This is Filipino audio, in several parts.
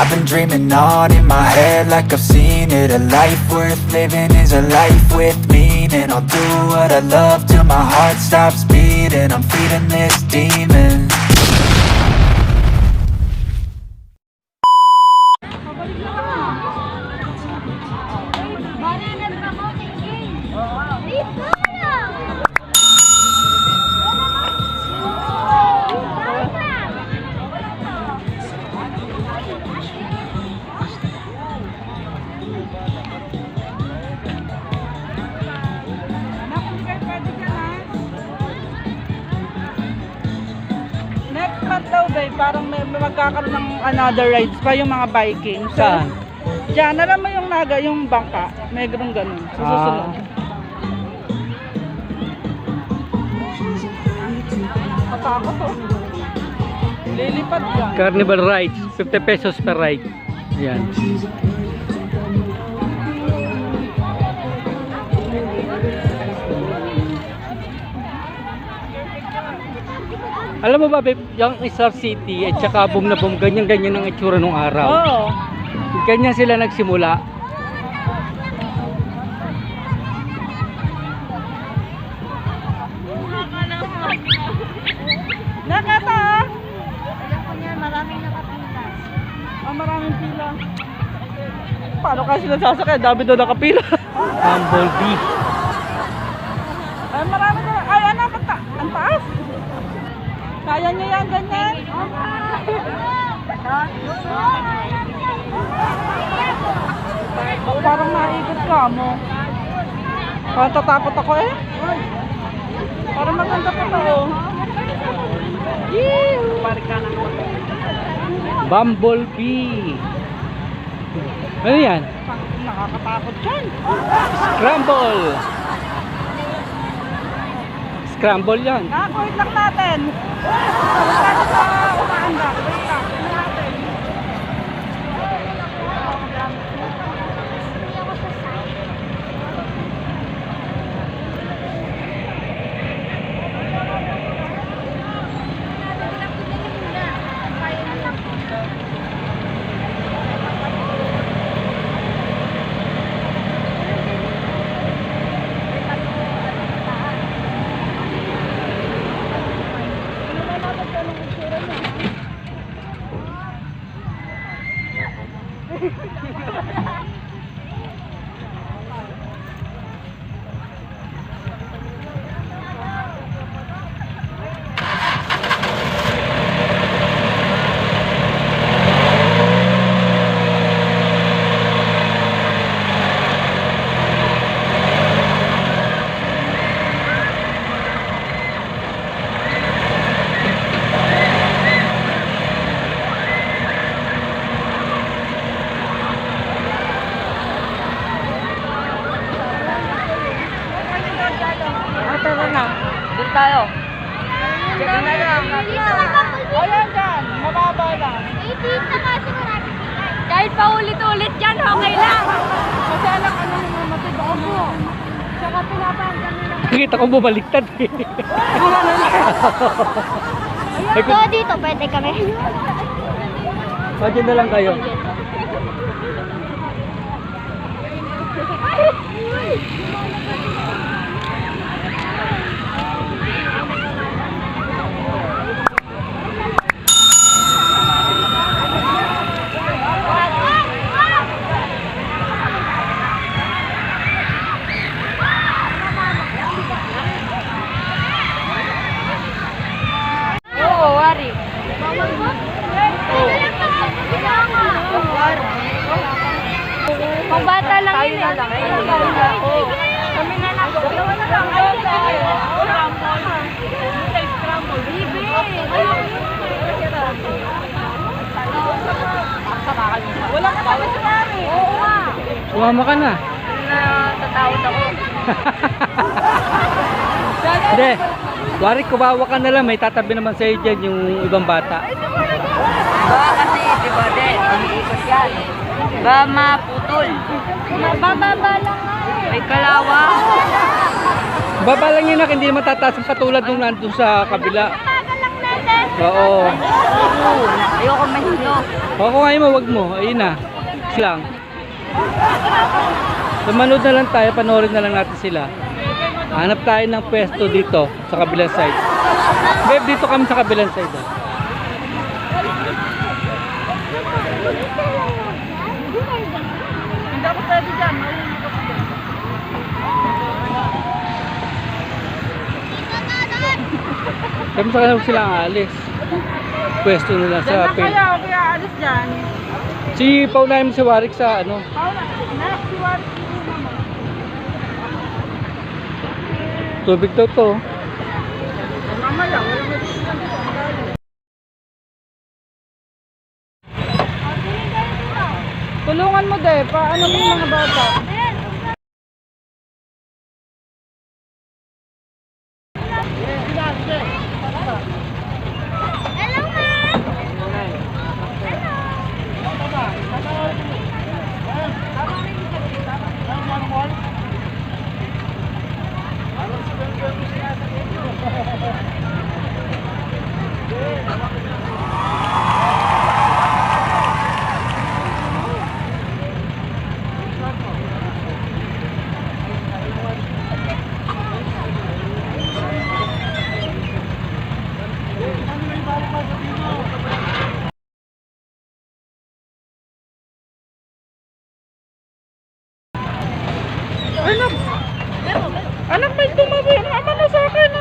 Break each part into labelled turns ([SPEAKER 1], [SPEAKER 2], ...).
[SPEAKER 1] I've been dreaming on in my head like I've seen it. A life worth living is a life with meaning. I'll do what I love till my heart stops beating. I'm feeding this demon.
[SPEAKER 2] Parang may magkakaroon ng another rides pa yung mga biking. So,
[SPEAKER 3] Saan?
[SPEAKER 2] diyan, alam mo yung yung bangka, may ganun sa susunod. Katakot to. Lilipad ka.
[SPEAKER 3] Carnival rides, 50 pesos per ride. Ayan. Alam mo ba, babe, yung Star City at saka Boom na Boom, ganyan-ganyan ang itsura nung araw.
[SPEAKER 2] Oo.
[SPEAKER 3] Ganyan sila nagsimula.
[SPEAKER 2] Nakata! Maraming nakapila. Maraming pila. Paano kasi sila sasakay? Dami doon nakapila.
[SPEAKER 3] Bumblebee.
[SPEAKER 2] Ay, marami na. Ay, ano? Ang taas. Kaya niyo yan, ganyan? Parang naikot ka mo. Parang tatakot ako eh. Parang maganda pa to.
[SPEAKER 3] Bumblebee. Ano yan?
[SPEAKER 2] Nakakatakot yan.
[SPEAKER 3] Scramble. Scramble yan.
[SPEAKER 2] Wait lang natin. Pagkano sa umaanda. Wait lang. Natin. Tayo. Ayan dyan, mababa lang.
[SPEAKER 4] Kahit paulit-ulit dyan, okay lang.
[SPEAKER 2] Kasi anak, ano naman matiba ako. Tsaka pinapanggan nila.
[SPEAKER 3] Nakita ko bumaliktad eh.
[SPEAKER 4] So, dito pwede kami.
[SPEAKER 3] Diyan na lang kayo.
[SPEAKER 4] Pambata lang yun eh.
[SPEAKER 2] Kami na lang. Dalawa na lang. Scramble.
[SPEAKER 4] Bibi.
[SPEAKER 2] Wala ka pa sa mami.
[SPEAKER 4] Oo nga.
[SPEAKER 3] Sumama ka na.
[SPEAKER 4] Natatawad ako.
[SPEAKER 3] Hindi. Wari, kumawa ka na lang. May tatabi naman sa'yo dyan yung ibang bata.
[SPEAKER 4] Baka kasi, di ba, ang ikot yan. Ba maputol. Bababa lang nga. May kalawa.
[SPEAKER 3] Baba lang yun, hindi naman tataas ang katulad nung nandun sa kabila. Oo.
[SPEAKER 4] Ayoko mahilo.
[SPEAKER 3] O kung ayaw mo, wag mo. Ayun na. Lang. Manood na lang tayo, panoorin na lang natin sila. Hanap tayo ng pwesto dito sa kabilang side. Babe, dito kami sa kabilang side. Ah.
[SPEAKER 2] Hindi ako pwede dyan.
[SPEAKER 3] Kami sa kanila sila ang alis. Pwesto nila
[SPEAKER 2] Dyan
[SPEAKER 3] sa
[SPEAKER 2] na
[SPEAKER 3] pin.
[SPEAKER 2] kaya, kaya alis dyan.
[SPEAKER 3] Si paunahin mo si Warik sa ano.
[SPEAKER 2] Paula, siwari.
[SPEAKER 3] Tubig to.
[SPEAKER 2] Mamaya, wala mo dito. Tulungan mo de, paano mo yung mga bata? Anak, may tumabi. Mama na sa akin.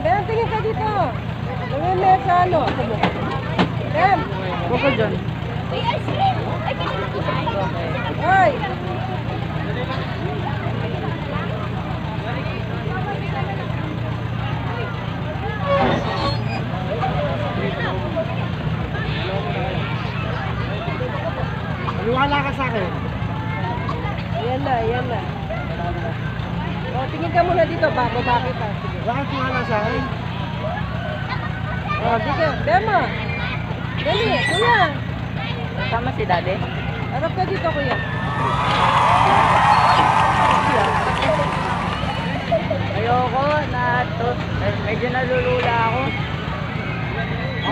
[SPEAKER 2] Ben, tingin ka dito. Nangilit sa ano. Ben.
[SPEAKER 3] Baka dyan.
[SPEAKER 2] Ay.
[SPEAKER 5] Wala ka sa akin.
[SPEAKER 2] Ayan na. O, tingin ka muna dito bago bakit ha. Sige.
[SPEAKER 5] Wala kang tiwala sa akin.
[SPEAKER 2] O, di ka. Dema. Dali, kuya.
[SPEAKER 4] Sama si daddy.
[SPEAKER 2] Harap ka dito, kuya.
[SPEAKER 4] Ayoko na to. Medyo nalulula ako.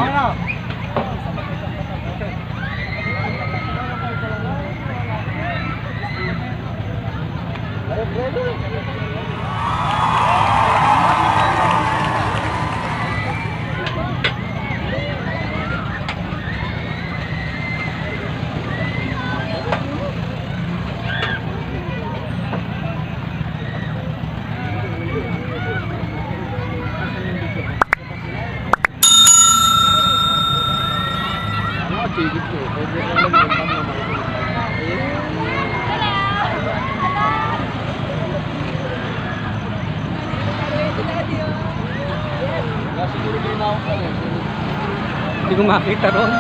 [SPEAKER 5] Ano?
[SPEAKER 3] Hindi ko makita ron.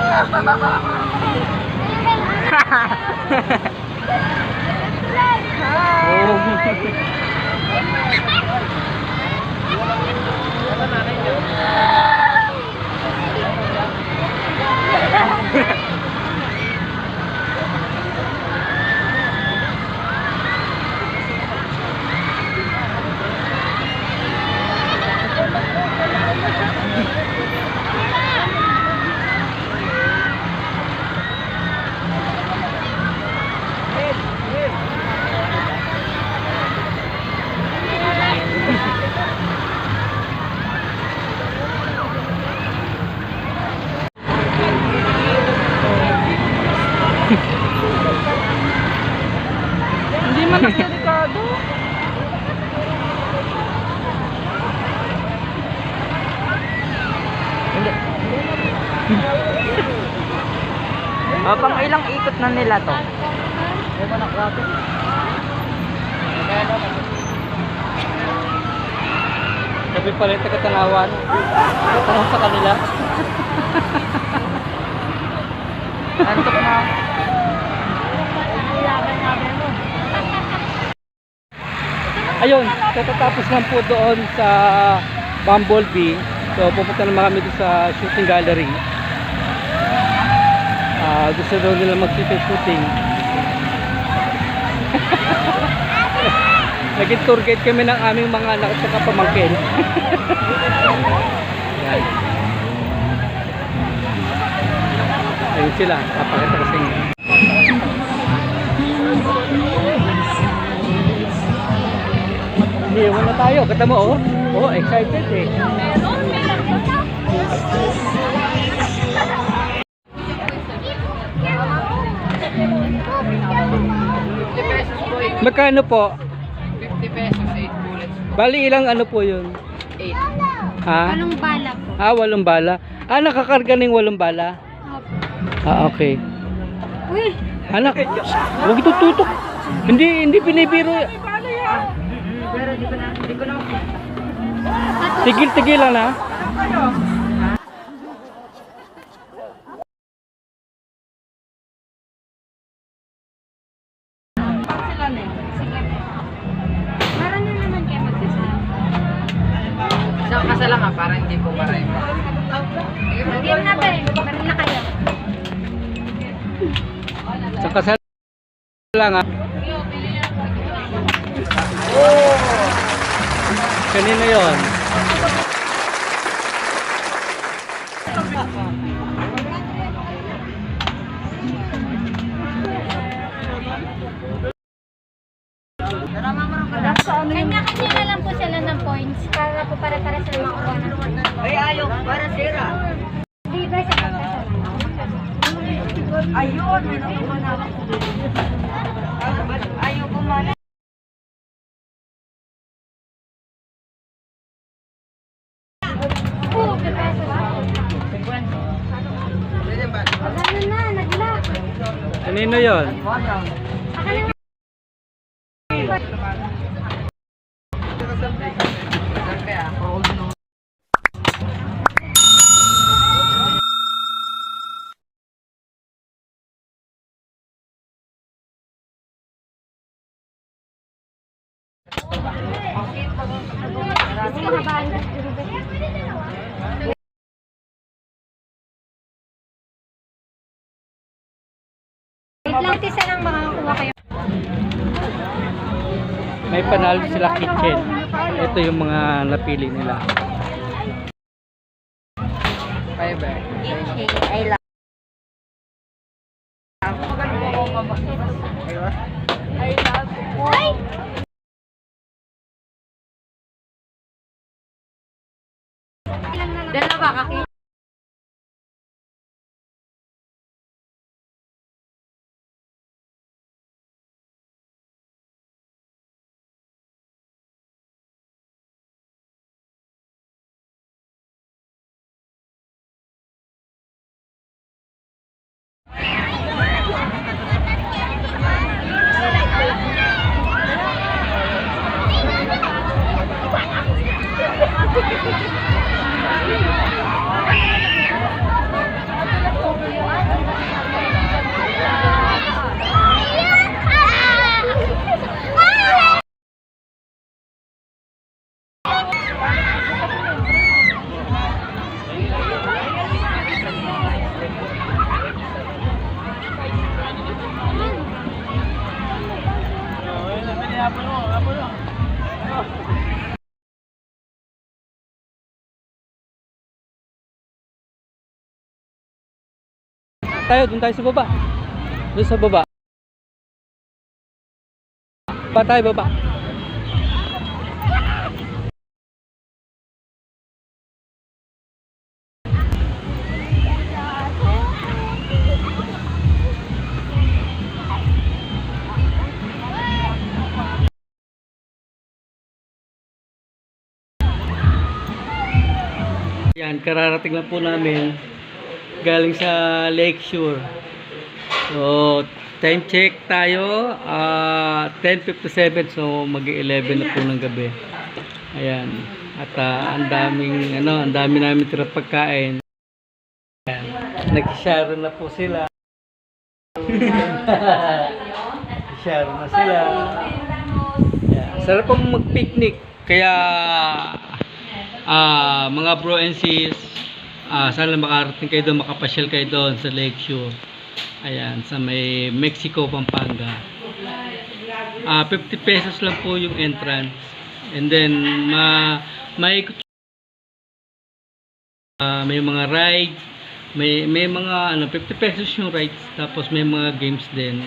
[SPEAKER 2] Hindi man ang delikado.
[SPEAKER 4] Pang ilang ikot na nila to?
[SPEAKER 3] Sabi pala yung taga-tanawan. Tanong sa kanila.
[SPEAKER 4] Antok na.
[SPEAKER 3] Ayun, katatapos lang po doon sa Bumblebee. So pupunta naman kami doon sa shooting gallery. Gusto daw nila mag-shooting. Naging tour guide kami ng aming mga anak at saka pamangkin. Ayan. Ayun sila, papakita ko sa inyo. Iwan na tayo, kata mo oh. Oh, excited eh. Magkano po?
[SPEAKER 4] 50 pesos, 8 bullets.
[SPEAKER 3] Bali ilang ano po yun?
[SPEAKER 4] 8.
[SPEAKER 3] Ha?
[SPEAKER 6] Anong bala po?
[SPEAKER 3] Ah, 8 bala. Ah, nakakarga ng 8 bala? Ah, okay.
[SPEAKER 6] Uy!
[SPEAKER 3] Anak, huwag ito tutok. Hindi binibiro.
[SPEAKER 4] Pero di ko na
[SPEAKER 3] Tigil-tigil lang na.
[SPEAKER 6] Parang na naman kayo magkasama.
[SPEAKER 4] Isang kasa lang para hindi po maray.
[SPEAKER 6] Game na ba eh? Meron na kayo.
[SPEAKER 3] Sa kasal lang ah. Kanino yon?
[SPEAKER 6] Kanya-kanya na lang po sila ng points para po para sila makuha ng points.
[SPEAKER 4] Ay, ayaw. Para sira.
[SPEAKER 6] Di ba sa pagkasal?
[SPEAKER 4] Ayun. Ayaw kumana.
[SPEAKER 6] Oo, peso. Ganun na, nag-lock.
[SPEAKER 3] Kanino yon?
[SPEAKER 6] Akin na wait lang, tisa lang makakakuha kayo.
[SPEAKER 3] May panalo sila kitchen. Ito yung mga napili nila.
[SPEAKER 4] Fiber.
[SPEAKER 6] I love. Ay!
[SPEAKER 4] Dalawa kaki.
[SPEAKER 3] Doon tayo sa baba. Doon sa baba. Baba tayo, baba. Yan, kararating lang po namin galing sa Lakeshore. So, time check tayo, 10:57, so mag-11 na po ng gabi. Ayan. At ang dami namin tira pagkain. Ayan. Nag-share na po sila. Nag-share na sila. Ayan. Sarap pong mag-picnic. Kaya mga bro and sis, sana makarating kayo doon, makapasyal kayo doon sa Lakeshore. Ayan, sa may Mexico, Pampanga. 50 pesos lang po yung entrance. And then, maikot May mga rides, may mga 50 pesos yung rides, tapos may mga games din.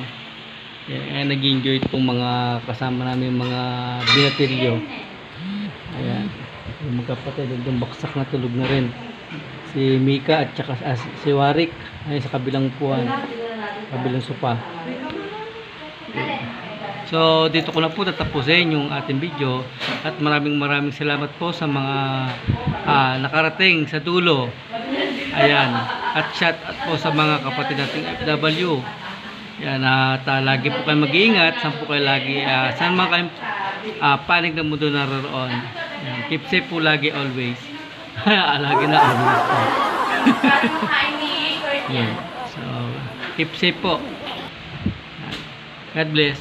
[SPEAKER 3] Ayan, nag-enjoy itong mga kasama namin mga binateryo. Ayan, yung magkapatid, yung baksak na tulog na rin. Si Mika at saka si Warik ay sa kabilang puwan, kabilang sopa. So dito ko na po tatapusin yung ating video at maraming salamat po sa mga nakarating sa dulo. Ayan, at shout out po sa mga kapatid nating FW. Yan, at lagi po kayo mag-iingat, saan po kayo lagi, saan man kayong panig ng mundo naroon. Yan, keep safe po lagi always. Lagi na always po. Yan, so keep safe po. God bless.